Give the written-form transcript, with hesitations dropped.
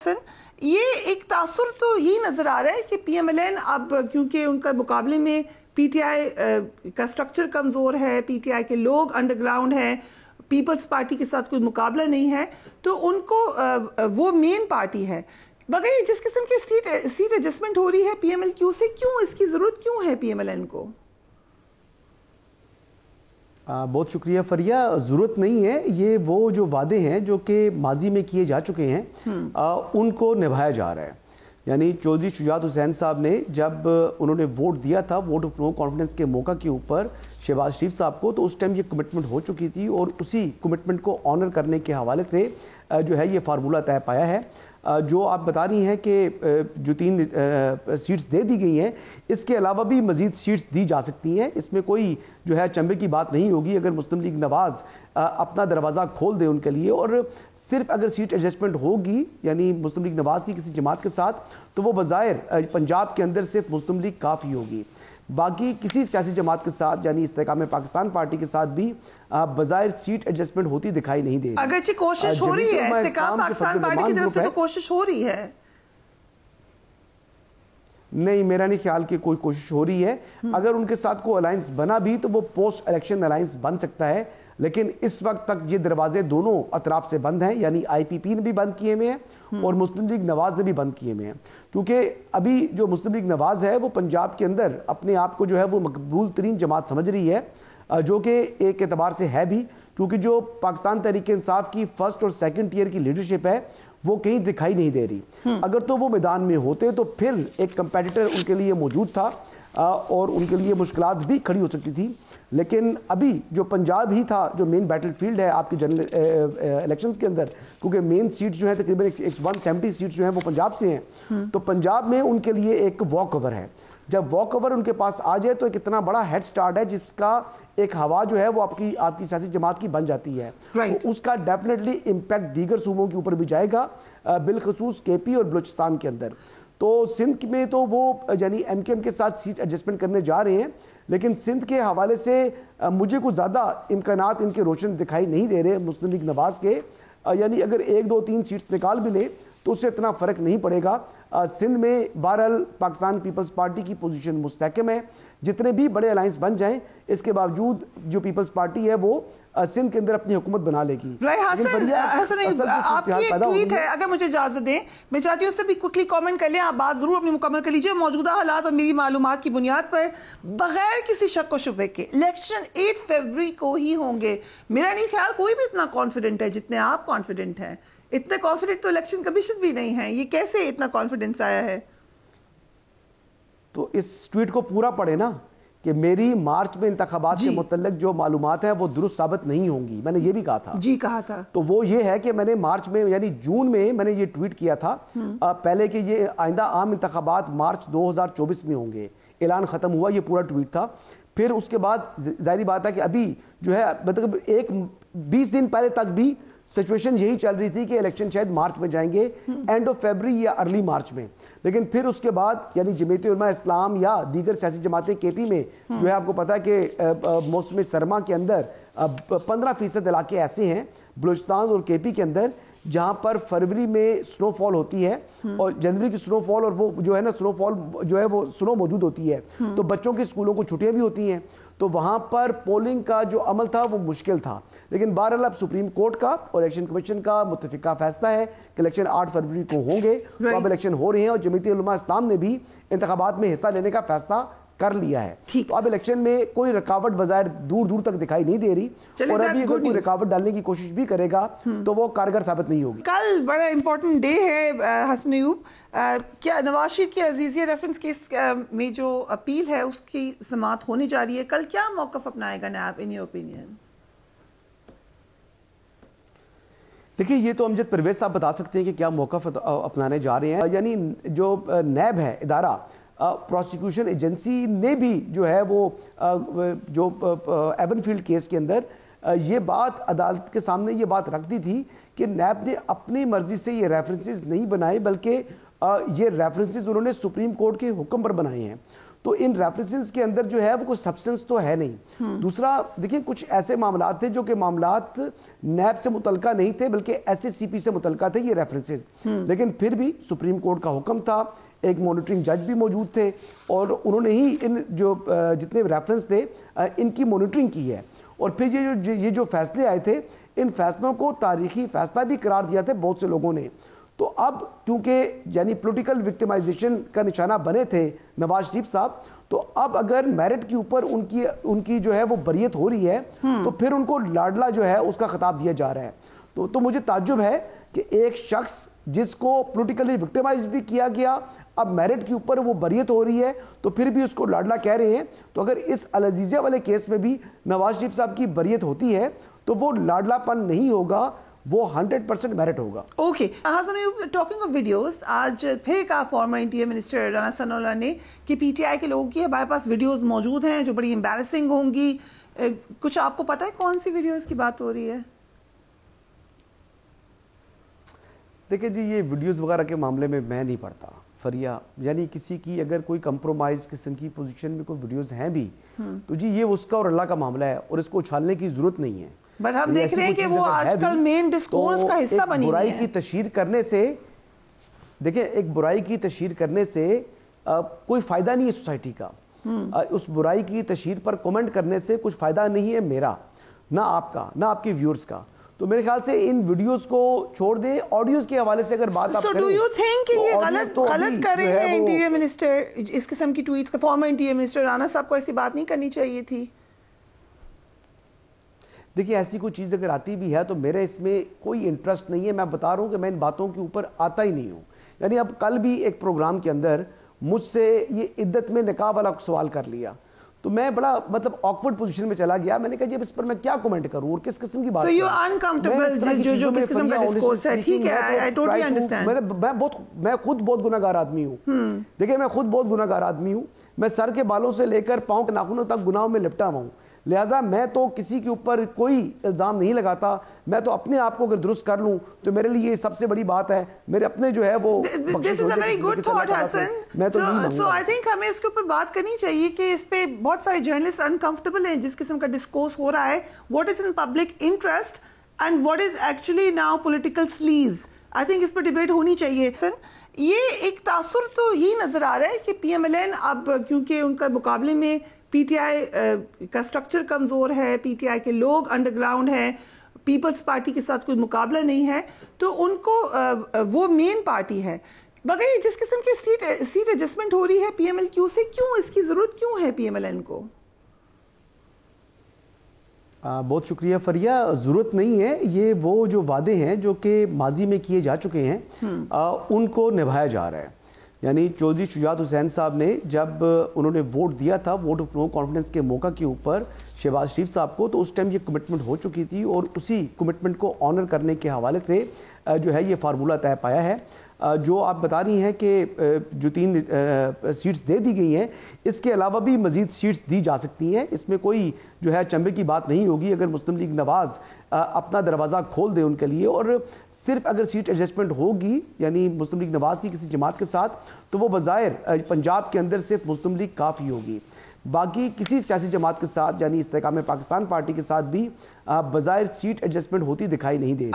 ये एक तासुर तो यही नजर आ रहा है कि पीएमएलएन अब क्योंकि उनका मुकाबले में पीटीआई का स्ट्रक्चर कमजोर है, पीटीआई के लोग अंडरग्राउंड हैं, पीपल्स पार्टी के साथ कोई मुकाबला नहीं है, तो उनको वो मेन पार्टी है। मगर जिस किस्म की सीट एडजस्टमेंट हो रही है पीएमएलक्यू से, क्यों इसकी जरूरत क्यों है पीएमएलएन को? बहुत शुक्रिया फरिया। जरूरत नहीं है, ये वो जो वादे हैं जो कि माजी में किए जा चुके हैं उनको निभाया जा रहा है। यानी चौधरी शुजात हुसैन साहब ने जब उन्होंने वोट दिया था, वोट ऑफ नो कॉन्फिडेंस के मौका के ऊपर शहबाज शरीफ साहब को, तो उस टाइम ये कमिटमेंट हो चुकी थी और उसी कमिटमेंट को ऑनर करने के हवाले से जो है ये फार्मूला तय पाया है। जो आप बता रही हैं कि जो 3 सीट्स दे दी गई हैं, इसके अलावा भी मजीद सीट्स दी जा सकती हैं। इसमें कोई जो है चंबे की बात नहीं होगी अगर मुस्लिम लीग नवाज अपना दरवाज़ा खोल दे उनके लिए। और सिर्फ अगर सीट एडजस्टमेंट होगी यानी मुस्लिम लीग नवाज की किसी जमात के साथ, तो वो बज़ाहिर पंजाब के अंदर सिर्फ मुस्लिम लीग काफ़ी होगी। बाकी किसी सियासी जमात के साथ यानी इस्तेकाम पाकिस्तान पार्टी के साथ भी बज़ाहिर सीट एडजस्टमेंट होती दिखाई नहीं दे रही। अगरचे कोशिश हो रही है, इस्तेकाम पाकिस्तान पार्टी की तरफ से तो कोशिश हो रही है। नहीं, मेरा नहीं ख्याल कि कोई कोशिश हो रही है। अगर उनके साथ कोई अलायंस बना भी तो वो पोस्ट इलेक्शन अलायंस बन सकता है, लेकिन इस वक्त तक ये दरवाजे दोनों अतराफ से बंद हैं। यानी आईपीपी ने भी बंद किए हुए हैं और मुस्लिम लीग नवाज ने भी बंद किए हुए हैं, क्योंकि अभी जो मुस्लिम लीग नवाज है वो पंजाब के अंदर अपने आप को जो है वो मकबूल तरीन जमात समझ रही है, जो कि एक एतबार से है भी, क्योंकि जो पाकिस्तान तहरीक इंसाफ की फर्स्ट और सेकंड टीयर की लीडरशिप है वो कहीं दिखाई नहीं दे रही। अगर तो वो मैदान में होते तो फिर एक कंपेटिटर उनके लिए मौजूद था और उनके लिए मुश्किलात भी खड़ी हो सकती थी। लेकिन अभी जो पंजाब ही था जो मेन बैटल फील्ड है आपके जनरल इलेक्शंस के अंदर, क्योंकि मेन सीट जो है तकरीबन 170 सीट जो है वो पंजाब से हैं, तो पंजाब में उनके लिए एक वॉक ओवर है। जब वॉक ओवर उनके पास आ जाए तो एक इतना बड़ा हेड स्टार्ट है जिसका एक हवा जो है वो आपकी सियासी जमात की बन जाती है। तो उसका डेफिनेटली इंपैक्ट दीगर सूबों के ऊपर भी जाएगा, बिलखसूस केपी और बलूचिस्तान के अंदर। तो सिंध में तो वो यानी एमकेएम के साथ सीट एडजस्टमेंट करने जा रहे हैं, लेकिन सिंध के हवाले से मुझे कुछ ज़्यादा इम्कानात इनके रोशन दिखाई नहीं दे रहे मुस्लिम लीग नवाज के। यानी अगर 1, 2, 3 सीट्स निकाल भी ले तो उससे इतना फ़र्क नहीं पड़ेगा। सिंध में बहरहाल पाकिस्तान पीपल्स पार्टी की पोजीशन मुस्तहकम है। जितने भी बड़े अलायंस बन जाएं, इसके बावजूद जो पीपल्स पार्टी है वो सिंध के अंदर अपनी हुकूमत बना लेगी। हसन, आपकी एक ट्वीट है, अगर मुझे इजाजत दें, मैं चाहती हूँ उस पर भी क्विकली कमेंट कर लें। आप बात जरूर अपनी मुकम्मल कर लीजिए। मौजूदा हालात और मेरी मालूमात की बुनियाद पर बगैर किसी शक व शुबे के इलेक्शन 8 फरवरी को ही होंगे। मेरा नहीं ख्याल कोई भी इतना कॉन्फिडेंट है जितने आप कॉन्फिडेंट हैं। इतने कॉन्फिडेंट तो इलेक्शन कमीशन भी नहीं है। ये कैसे इतना कॉन्फिडेंस आया है? तो इस ट्वीट को पूरा पढ़े ना कि मेरी मार्च में इंतखाबात के मुतल्लिक जो मालूमात है वो दुरुस्त साबित नहीं होंगी। मैंने ये भी कहा था जी, कहा था। तो वो ये है कि मैंने मार्च में यानी जून में मैंने ये ट्वीट किया था पहले कि ये आइंदा आम इंतखाबात मार्च 2024 में होंगे। ऐलान खत्म हुआ, ये पूरा ट्वीट था। फिर उसके बाद जाहिर बात है कि अभी जो है मतलब 20 दिन पहले तक भी सिचुएशन यही चल रही थी कि इलेक्शन शायद मार्च में जाएंगे, एंड ऑफ फरवरी या अर्ली मार्च में। लेकिन फिर उसके बाद यानी जमीयत उलमा इस्लाम या दीगर सियासी जमातें केपी में जो है आपको पता है कि मौसम सरमा के अंदर 15% इलाके ऐसे हैं बलूचिस्तान और केपी के अंदर जहां पर फरवरी में स्नोफॉल होती है और जनवरी की स्नोफॉल, और वो जो है ना स्नोफॉल जो है वो स्नो मौजूद होती है, तो बच्चों की स्कूलों को छुट्टियां भी होती हैं। तो वहां पर पोलिंग का जो अमल था वो मुश्किल था। लेकिन बहरहाल अब सुप्रीम कोर्ट का और इलेक्शन कमीशन का मुत्तफिका फैसला है कि इलेक्शन 8 फरवरी को होंगे। तो अब इलेक्शन हो रहे हैं और जमीयत उलमा इस्लाम ने भी इंतखाबात में हिस्सा लेने का फैसला कर लिया है। तो अब इलेक्शन में कोई रुकावट बजाय दूर दूर तक दिखाई नहीं दे रही, और अभी अगर कोई रुकावट डालने की कोशिश भी करेगा तो वो कारगर साबित नहीं होगी। कल बड़ा इंपॉर्टेंट डे है हसन अयूब। क्या नवाज शरीफ की अजीजिया रेफरेंस केस में जो अपील है उसकी समाअत होने जा रही है कल, क्या मौकफ अपनाएगा नैब इन योर ओपिनियन? देखिए, ये तो अमजद परवेज साहब बता सकते हैं कि क्या मौकफ अपनाने जा रहे हैं। यानी जो नैब है इदारा, प्रोसिक्यूशन एजेंसी ने भी जो है वो जो एवनफील्ड केस के अंदर ये बात अदालत के सामने ये बात रख दी थी कि नैब ने अपनी मर्जी से ये रेफरेंसेस नहीं बनाए, बल्कि ये रेफरेंसेस उन्होंने सुप्रीम कोर्ट के हुक्म पर बनाए हैं। तो इन रेफरेंसेस के अंदर जो है वो कोई सब्सटेंस तो है नहीं। दूसरा देखिए, कुछ ऐसे मामला थे जो कि मामलात नैब से मुतलका नहीं थे बल्कि SACP से मुतलका थे ये रेफरेंसेस, लेकिन फिर भी सुप्रीम कोर्ट का हुक्म था, एक मॉनिटरिंग जज भी मौजूद थे और उन्होंने ही इन जो जितने रेफरेंस थे इनकी मॉनिटरिंग की है। और फिर ये जो फैसले आए थे, इन फैसलों को तारीखी फैसला भी करार दिया था बहुत से लोगों ने। तो अब चूंकि यानी पॉलिटिकल विक्टिमाइजेशन का निशाना बने थे नवाज शरीफ साहब, तो अब अगर मेरिट के ऊपर उनकी जो है वो बरियत हो रही है तो फिर उनको लाडला जो है उसका खिताब दिया जा रहा है। तो मुझे ताज्जुब है कि एक शख्स जिसको पॉलिटिकली विक्टिमाइज भी किया गया, अब मेरिट के ऊपर वो बरियत हो रही है तो फिर भी उसको लाडला कह रहे हैं। तो अगर इस अल-अज़ीज़िया वाले केस में भी नवाज शरीफ साहब की बरियत होती है तो वो लाडलापन नहीं होगा, वो 100% मेरिट होगा। ओके, टॉकिंग ऑफ वीडियोस, आज फिर कहा farmer interior minister Rana Sanaullah ने कि PTI के लोगों की हमारे पास वीडियोस मौजूद हैं जो बड़ी एम्बैरेसिंग होंगी। कुछ आपको पता है कौन सी वीडियोस की बात हो रही है? देखिए जी, ये वीडियोस वगैरह के मामले में मैं नहीं पढ़ता फरिया, यानी किसी की अगर कोई कंप्रोमाइज किस्म की पोजीशन में कोई वीडियोस हैं भी तो जी ये उसका और अल्लाह का मामला है और इसको उछालने की जरूरत नहीं है। बट हम देख रहे हैं कि वो आजकल मेन डिस्कोर्स का हिस्सा बनी हुई है। बुराई की तशहीर करने से, देखिए, एक बुराई की तशहीर करने से कोई फायदा नहीं है सोसाइटी का। उस बुराई की तशहीर पर कमेंट करने से कुछ फायदा नहीं है मेरा, ना आपका, ना आपके व्यूअर्स का। तो मेरे ख्याल से इन वीडियोस को छोड़ दें। ऑडियोज के हवाले से अगर बात आप करें, डू यू थिंक कि ये गलत कर रहे हैं इंटीरियर मिनिस्टर? इस किस्म की ट्वीट्स का फॉर्मर इंटीरियर मिनिस्टर राणा साहब को ऐसी बात नहीं करनी चाहिए थी। देखिए, ऐसी कोई चीज अगर आती भी है तो मेरे इसमें कोई इंटरेस्ट नहीं है। मैं बता रहा हूं कि मैं इन बातों के ऊपर आता ही नहीं हूं। यानी अब कल भी एक प्रोग्राम के अंदर मुझसे ये इद्दत में निकाह वाला सवाल कर लिया तो मैं बड़ा मतलब ऑकवर्ड पोजीशन में चला गया। मैंने कहा जी अब इस पर मैं क्या कमेंट करूं और किस किस्म की बात So you're uncomfortable जो किस किस्म का डिस्कोर्स है, ठीक है, I totally understand। मैं खुद बहुत गुनाहगार आदमी हूं। देखिए, मैं खुद बहुत गुनाहगार आदमी हूं। मैं सर के बालों से लेकर पांव के नाखूनों तक गुनाहों में लिपटा हुआ हूं। लिहाजा मैं तो किसी के ऊपर कोई इल्जाम नहीं लगाता। मैं तो अपने आप को अगर दुरुस्त कर लूं तो मेरे लिए ये सबसे बड़ी बात है। मेरे अपने जो है वो this is a very good thought Hasan. So I think हमें इसके ऊपर बात करनी चाहिए कि इस पे बहुत सारे जर्नलिस्ट अनकंफर्टेबल हैं जिस किस्म का डिस्कोर्स हो रहा है। What is in public interest and what is actually now political sleaze. I think इस पर डिबेट होनी चाहिए। ये एक तासुर तो यही नजर आ रहा है कि PMLN अब क्योंकि उनका मुकाबले में PTI का स्ट्रक्चर कमजोर है, PTI के लोग अंडरग्राउंड हैं, पीपल्स पार्टी के साथ कोई मुकाबला नहीं है, तो उनको वो मेन पार्टी है। बगैर जिस किस्म की सीट एडजस्टमेंट हो रही है PMLQ से, क्यों इसकी जरूरत क्यों है PMLN को? बहुत शुक्रिया फरिया। जरूरत नहीं है। ये वो जो वादे हैं जो कि माजी में किए जा चुके हैं उनको निभाया जा रहा है। यानी चौधरी शुजात हुसैन साहब ने जब उन्होंने वोट दिया था, वोट ऑफ नो कॉन्फिडेंस के मौका के ऊपर शहबाज शरीफ साहब को, तो उस टाइम ये कमिटमेंट हो चुकी थी और उसी कमिटमेंट को ऑनर करने के हवाले से जो है ये फार्मूला तय पाया है। जो आप बता रही हैं कि जो 3 सीट्स दे दी गई हैं, इसके अलावा भी मजीद सीट्स दी जा सकती हैं। इसमें कोई जो है चंबे की बात नहीं होगी अगर मुस्लिम लीग नवाज अपना दरवाज़ा खोल दे उनके लिए। और सिर्फ अगर सीट एडजस्टमेंट होगी यानी मुस्लिम लीग नवाज की किसी जमात के साथ, तो वो बज़ाहिर पंजाब के अंदर सिर्फ मुस्लिम लीग काफ़ी होगी। बाकी किसी सियासी जमात के साथ यानी इस्तेकाम पाकिस्तान पार्टी के साथ भी बज़ाहिर सीट एडजस्टमेंट होती दिखाई नहीं दे रही।